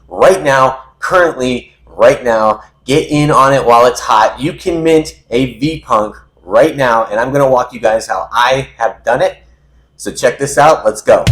right now, currently, right now. Get in on it while it's hot. You can mint a VPUNK right now, and I'm going to walk you guys how I have done it. So check this out. Let's go.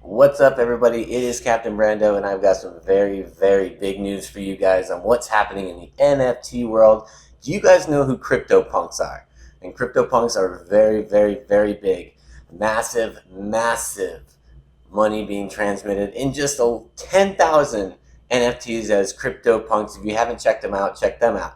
What's up, everybody? It is Captain Brando, and I've got some very, very big news for you guys on what's happening in the NFT world. Do you guys know who CryptoPunks are? And CryptoPunks are very, very, very big. Massive, massive money being transmitted in just 10,000 NFTs as CryptoPunks. If you haven't checked them out, check them out.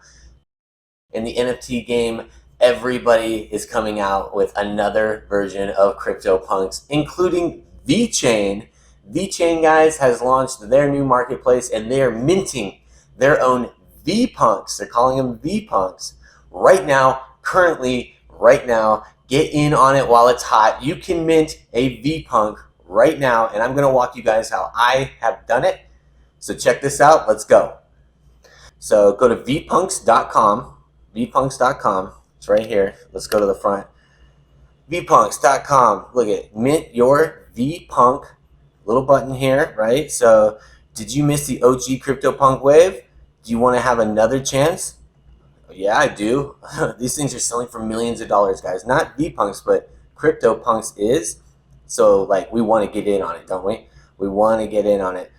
In the NFT game, everybody is coming out with another version of CryptoPunks, including Vechain. Vechain, guys, has launched their new marketplace, and they are minting their own Vpunks. They're calling them Vpunks right now, currently, right now. Get in on it while it's hot. You can mint a Vpunk right now, and I'm going to walk you guys how I have done it. So check this out. Let's go. So go to vpunks.com. Vpunks.com. It's right here. Let's go to the front. Vpunks.com. Look at it. Mint your Vpunk. Little button here, right? So did you miss the OG CryptoPunk wave? Do you want to have another chance? Yeah, I do. These things are selling for millions of dollars, guys. Not Vpunks, but CryptoPunks is. So, like, we want to get in on it, don't we? We want to get in on it.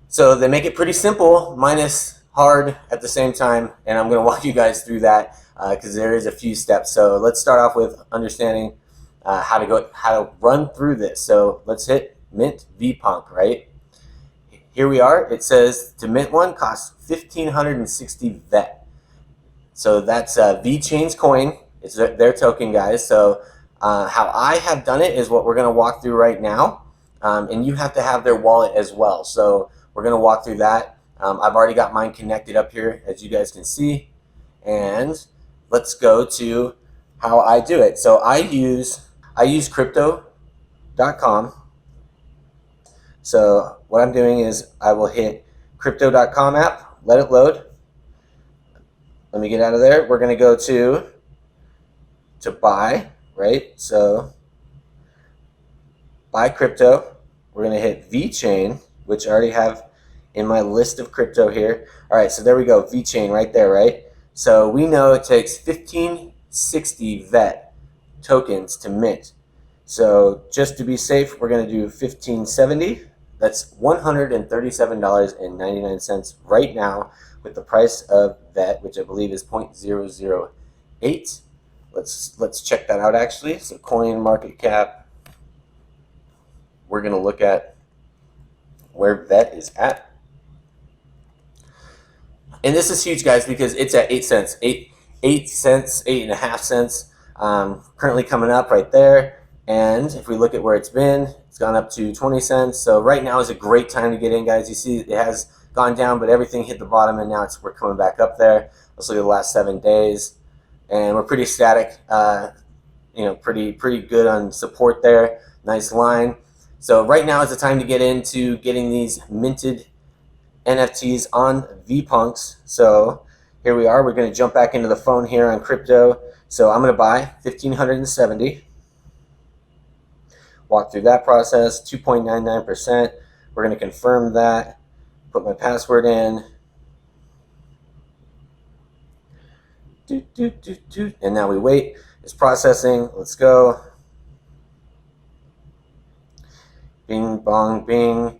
So they make it pretty simple, minus hard at the same time, and I'm going to walk you guys through that because there is a few steps. So let's start off with understanding how to run through this. So let's hit mint Vpunk, right? Here we are. It says to mint one costs 1,560 VET. So that's Vchain's coin. It's their token, guys. So how I have done it is what we're going to walk through right now. And you have to have their wallet as well. So we're going to walk through that. I've already got mine connected up here, as you guys can see. And let's go to how I do it. So I use crypto.com. So what I'm doing is I will hit crypto.com app, let it load. Let me get out of there. We're going to go to buy, right? So buy crypto. We're going to hit Vchain, which I already have in my list of crypto here. All right, so there we go, Vchain right there, right? So we know it takes 1,560 VET tokens to mint. So just to be safe, we're going to do 1,570. That's $137.99 right now with the price of VET, which I believe is 0.008. Let's check that out actually. So coin market cap. We're going to look at where VET is at. And this is huge, guys, because it's at 8 cents, 8 cents, 8.5 cents. Currently coming up right there. And if we look at where it's been, it's gone up to 20 cents. So right now is a great time to get in, guys. You see it has gone down, but everything hit the bottom, and now we're coming back up there. Let's look at the last 7 days. And we're pretty static, pretty good on support there. Nice line. So right now is the time to get into getting these minted NFTs on Vpunks. So here we are. We're going to jump back into the phone here on crypto. So I'm going to buy 1,570. Walk through that process. 2.99%. We're going to confirm that. Put my password in. And now we wait. It's processing. Let's go. Bing, bong, bing.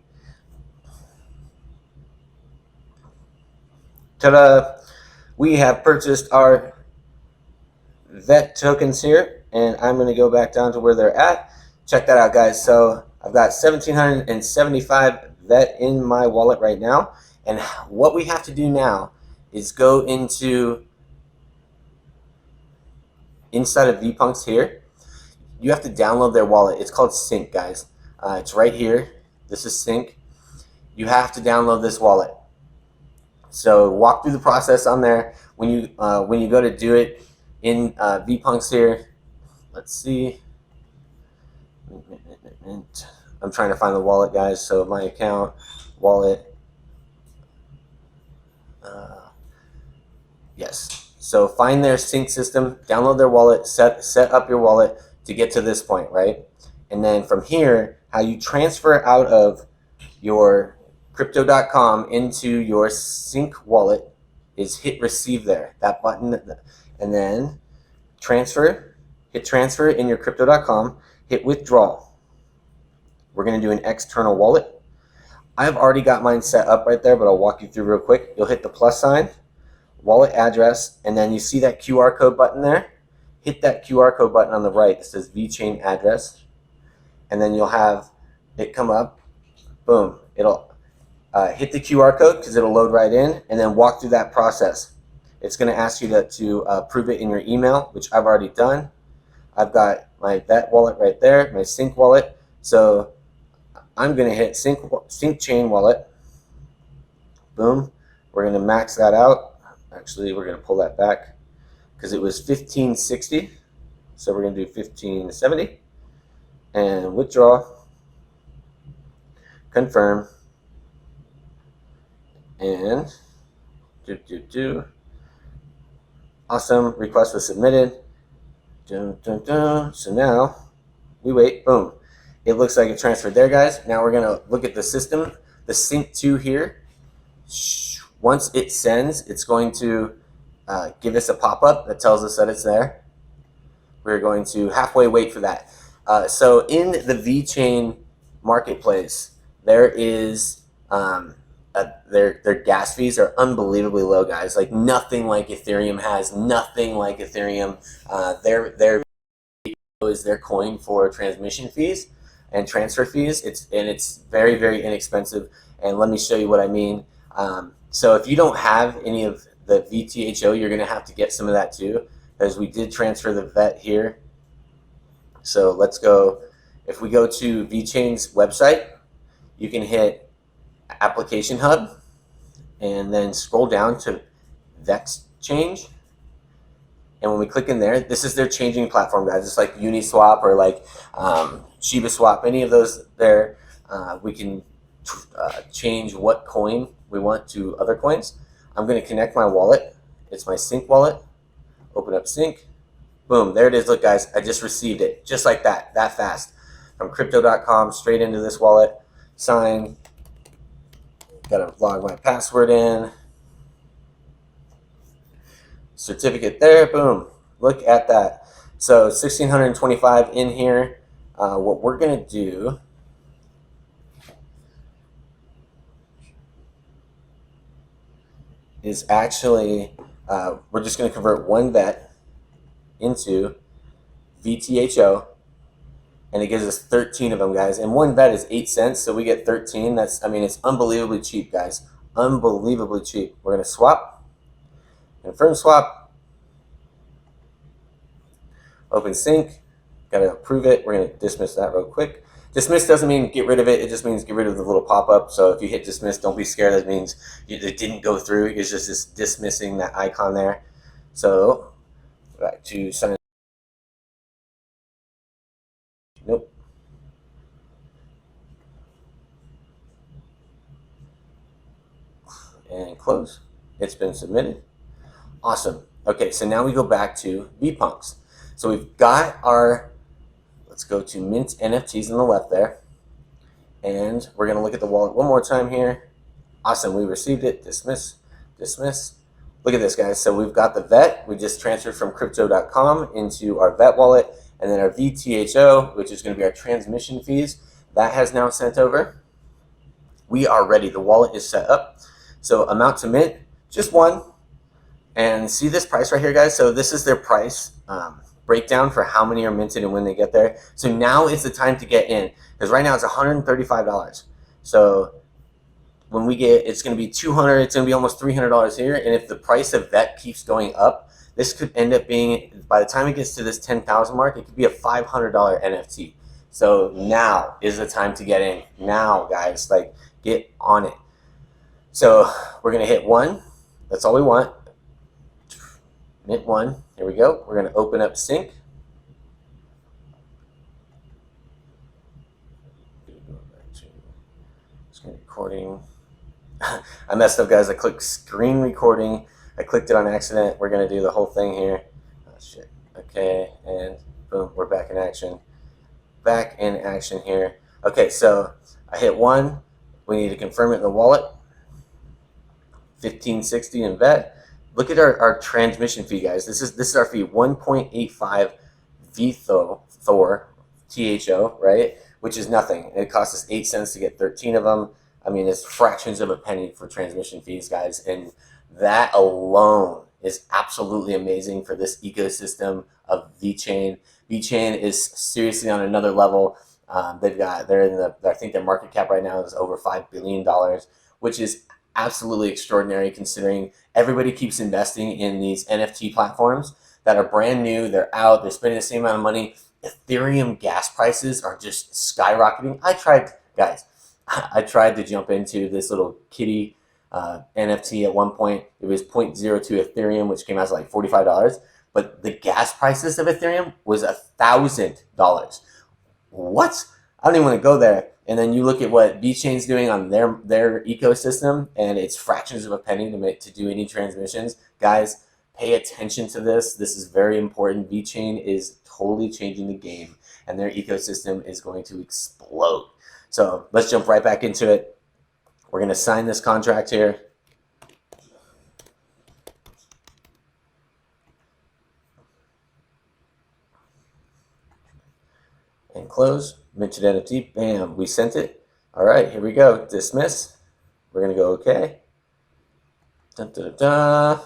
Ta-da! We have purchased our VET tokens here, and I'm going to go back down to where they're at. Check that out, guys. So I've got 1,775 VET in my wallet right now, and what we have to do now is go inside of Vpunks here. You have to download their wallet. It's called Sync, guys. It's right here. This is Sync. You have to download this wallet. So walk through the process on there. When you go to do it in Vpunks here, let's see. I'm trying to find the wallet, guys. So my account, wallet. Yes. So find their sync system, download their wallet, set up your wallet to get to this point, right? And then from here, how you transfer out of your crypto.com into your sync wallet is hit receive there, that button, and then transfer, hit transfer in your crypto.com, hit withdraw. We're going to do an external wallet. I've already got mine set up right there, but I'll walk you through real quick. You'll hit the plus sign, wallet address, and then you see that QR code button there. Hit that QR code button on the right that says Vechain address, and then you'll have it come up. Boom. It'll hit the QR code because it'll load right in, and then walk through that process. It's going to ask you to prove it in your email, which I've already done. I've got my Vet wallet right there, my Sync wallet. So I'm going to hit Sync Chain wallet. Boom. We're going to max that out. Actually, we're going to pull that back because it was 1560. So we're going to do 1570. And withdraw. Confirm. And awesome, request was submitted. So now we wait. Boom, it looks like it transferred there, guys. Now we're gonna look at the system, the sync to here. Once it sends, it's going to give us a pop-up that tells us that it's there. We're going to halfway wait for that. So in the Vechain marketplace, there is their gas fees are unbelievably low, guys. Like nothing like Ethereum has, nothing like Ethereum. Their is their coin for transmission fees and transfer fees. It's very, very inexpensive. And let me show you what I mean. So if you don't have any of the VTHO, you're gonna have to get some of that too, because we did transfer the VET here. So let's go. If we go to Vchain's website, you can hit Application Hub and then scroll down to Vexchange. And when we click in there, this is their changing platform, guys. It's like Uniswap or like Shiba Swap, any of those there. We can change what coin we want to other coins. I'm going to connect my wallet. It's my Sync wallet. Open up Sync. Boom, there it is. Look, guys, I just received it just like that fast. From crypto.com straight into this wallet. Sign. Gotta log my password in. Certificate there, boom. Look at that. So 1,625 in here. What we're gonna do is actually, we're just gonna convert one VET into VTHO, and it gives us 13 of them, guys. And one VET is 8 cents, so we get 13. I mean, it's unbelievably cheap, guys. Unbelievably cheap. We're gonna swap, confirm swap, open sync, gotta approve it. We're gonna dismiss that real quick. Dismiss doesn't mean get rid of it, it just means get rid of the little pop-up. So if you hit dismiss, don't be scared, that means it didn't go through. It's just dismissing that icon there. So back to sign. Nope. And close. It's been submitted. Awesome. Okay, so now we go back to Vpunks. So we've got our, let's go to Mint NFTs on the left there. And we're going to look at the wallet one more time here. Awesome, we received it. Dismiss, dismiss. Look at this, guys. So we've got the VET. We just transferred from crypto.com into our VET wallet. And then our VTHO, which is going to be our transmission fees, that has now sent over. We are ready. The wallet is set up. So amount to mint, just one. And see this price right here, guys? So this is their price breakdown for how many are minted and when they get there. So now is the time to get in, because right now it's $135. So when we get, it's going to be $200. It's going to be almost $300 here. And if the price of VET keeps going up, this could end up being, by the time it gets to this 10,000 mark, it could be a $500 NFT. So now is the time to get in. Now, guys, like, get on it. So we're going to hit one. That's all we want. Mint one. Here we go. We're going to open up Sync. Screen recording. I messed up, guys. I clicked screen recording. I clicked it on accident. We're going to do the whole thing here. Oh, shit. Okay, and boom, we're back in action. back in action here. Okay, so I hit 1. We need to confirm it in the wallet. 1560 in VET. Look at our transmission fee, guys. This is our fee, 1.85 VTHO, right? Which is nothing. It costs us 8 cents to get 13 of them. I mean, it's fractions of a penny for transmission fees, guys. And that alone is absolutely amazing for this ecosystem of Vechain. Vechain is seriously on another level. They're in the, I think their market cap right now is over $5 billion, which is absolutely extraordinary considering everybody keeps investing in these NFT platforms that are brand new. They're out, they're spending the same amount of money. Ethereum gas prices are just skyrocketing. I tried to jump into this little kitty NFT at one point. It was 0.02 Ethereum, which came out to like $45. But the gas prices of Ethereum was $1,000. What? I don't even want to go there. And then you look at what Vchain's doing on their ecosystem, and it's fractions of a penny to do any transmissions. Guys, pay attention to this. This is very important. Vechain is totally changing the game, and their ecosystem is going to explode. So let's jump right back into it. We're going to sign this contract here. And close. Mentioned NFT. Bam. We sent it. All right. Here we go. Dismiss. We're going to go OK. Dun, dun, dun, dun.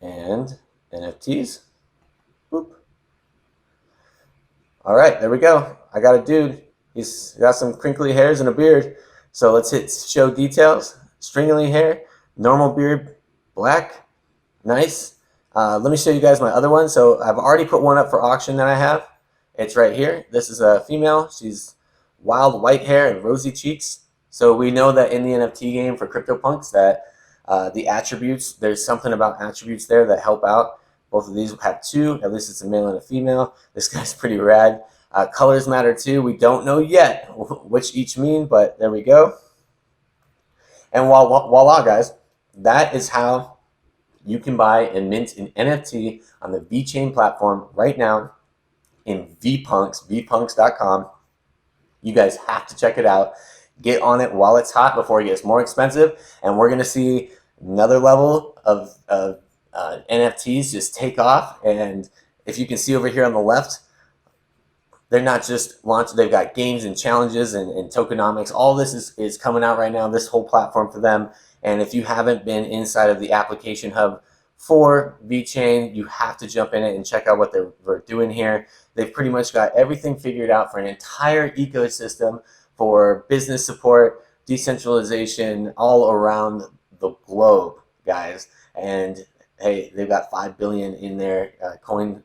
And NFTs. Boop. All right. There we go. I got a dude. He's got some crinkly hairs and a beard. So let's hit show details. Stringly hair. Normal beard. Black. Nice. Let me show you guys my other one. So I've already put one up for auction that I have. It's right here. This is a female. She's wild white hair and rosy cheeks. So we know that in the NFT game for CryptoPunks that the attributes, there's something about attributes there that help out. Both of these have 2. At least it's a male and a female. This guy's pretty rad. Colors matter too. We don't know yet which each mean, but there we go. And voila, guys. That is how you can buy and mint an NFT on the Vechain platform right now in Vpunks, vpunks.com. You guys have to check it out. Get on it while it's hot before it gets more expensive. And we're going to see another level of NFTs just take off. And if you can see over here on the left, they're not just launched. They've got games and challenges and tokenomics. All this is coming out right now, this whole platform for them. And if you haven't been inside of the application hub for Vechain, you have to jump in it and check out what they're doing here. They've pretty much got everything figured out for an entire ecosystem for business support, decentralization all around the globe, guys. And hey, they've got 5 billion in their coin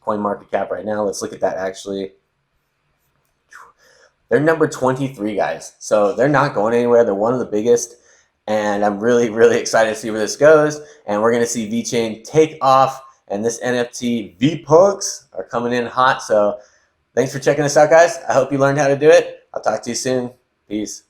market cap right now. Let's look at that actually. They're number 23, guys. So they're not going anywhere. They're one of the biggest. And I'm really, really excited to see where this goes. And we're going to see Vechain take off. And this NFT, Vpunks, are coming in hot. So thanks for checking this out, guys. I hope you learned how to do it. I'll talk to you soon. Peace.